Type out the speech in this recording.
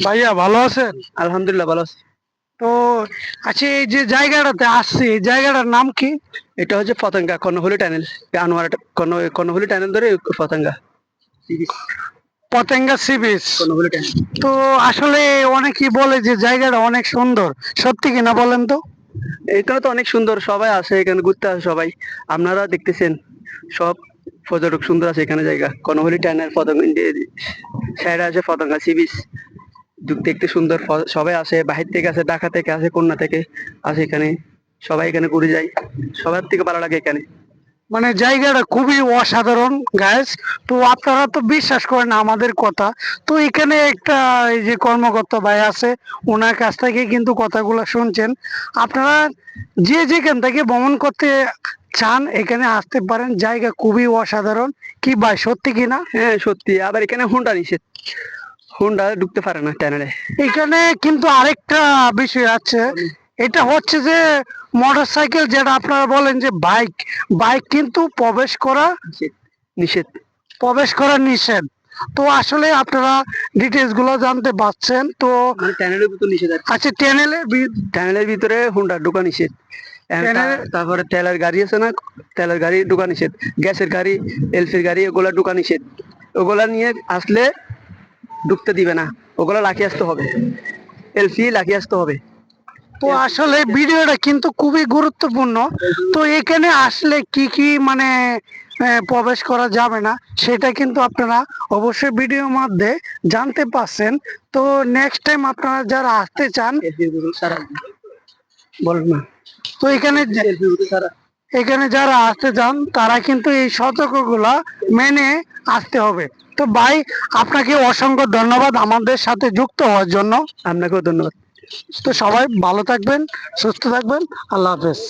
ভাইয়া ভালো আছেন? আলহামদুলিল্লাহ ভালো আছি। তো আচ্ছা, এই যে জায়গাটাতে আসছি, এই জায়গাটার নাম কি? এটা হচ্ছে পতেঙ্গা কর্ণফুলী টানেল। আনোয়ার কর্ণফুলী টানেল ধরে Patenga sea beach, Patenga sea beach. Karnaphuli tunnel. তো আসলে অনেকেই বলে যে জায়গাটা অনেক সুন্দর, সত্যি কিনা বলেন তো? এখানে তো অনেক সুন্দর, সবাই আসে এখানে ঘুরতে আসে সবাই। আপনারা দেখতেছেন সব পর্যটক সুন্দর আছে এখানে জায়গা। কর্ণফুলী টানেল পতেঙ্গা সাইডে আছে পতেঙ্গা সি বিচ, দেখতে সুন্দর। সবাই আসে, বাহির থেকে আসে, ঢাকা থেকে আসে, খুলনা থেকে আসে এখানে। সবাই এখানে ঘুরে যায়, সবার থেকে ভালো লাগে এখানে। মানে জায়গাটা খুবই অসাধারণ গাইস। তো আপনারা তো বিশ্বাস করেন না আমাদের কথা। তো এখানে একটা এই যে কর্মকর্তা ভাই আছে, ওনার কাছ থেকে কিন্তু কথাগুলো শুনছেন। আপনারা যে যেখান থেকে ভ্রমণ করতে চান এখানে আসতে পারেন, জায়গা খুবই অসাধারণ। কি ভাই, সত্যি কিনা? হ্যাঁ সত্যি, আবার এখানে হুন্ডা নিষেধ, হুন্ডা ঢুকতে পারে না টানেলে। এখানে কিন্তু আরেকটা বিষয় আছে, এটা হচ্ছে যে মোটরসাইকেল, যেটা আপনারা বলেন যে বাইক, বাইক কিন্তু নিষেধ, নিষেধ। প্রবেশ করা নিষেধ। তো আসলে আপনারা ডিটেলস গুলো জানতে পাচ্ছেন তো। মানে টানেলের ভিতর নিষেধ আর কি। আচ্ছা, টেনেলে টানেলের ভিতরে হুন্ডা ঢোকা নিষেধ। টেনেলে তারপরে তেলের গাড়ি আছে না, তেলের গাড়ি ঢোকা নিষেধ। গ্যাসের গাড়ি, এলপির গাড়ি, ওগুলা ঢোকা নিষেধ। ওগুলা নিয়ে আসলে ঢুকতে দিবে না, ওগুলা লাখি আসতে হবে, এলপি লাখি আসতে হবে। তো আসলে ভিডিওটা কিন্তু খুবই গুরুত্বপূর্ণ। তো এখানে আসলে কি কি মানে প্রবেশ করা যাবে না, সেটা কিন্তু আপনারা অবশ্যই ভিডিওর মধ্যে জানতে পারছেন। তো নেক্সট টাইম আপনারা যারা আসতে চান, এলপির বোতল ছাড়া বলেন না, তো এলপির বোতল ছাড়া। এখানে যারা আসতে চান তারা কিন্তু এই সতর্কগুলা মেনে আসতে হবে। তো ভাই, আপনাকে অসংখ্য ধন্যবাদ আমাদের সাথে যুক্ত হওয়ার জন্য। আপনাকেও ধন্যবাদ। তো সবাই ভালো থাকবেন, সুস্থ থাকবেন। আল্লাহ হাফেজ।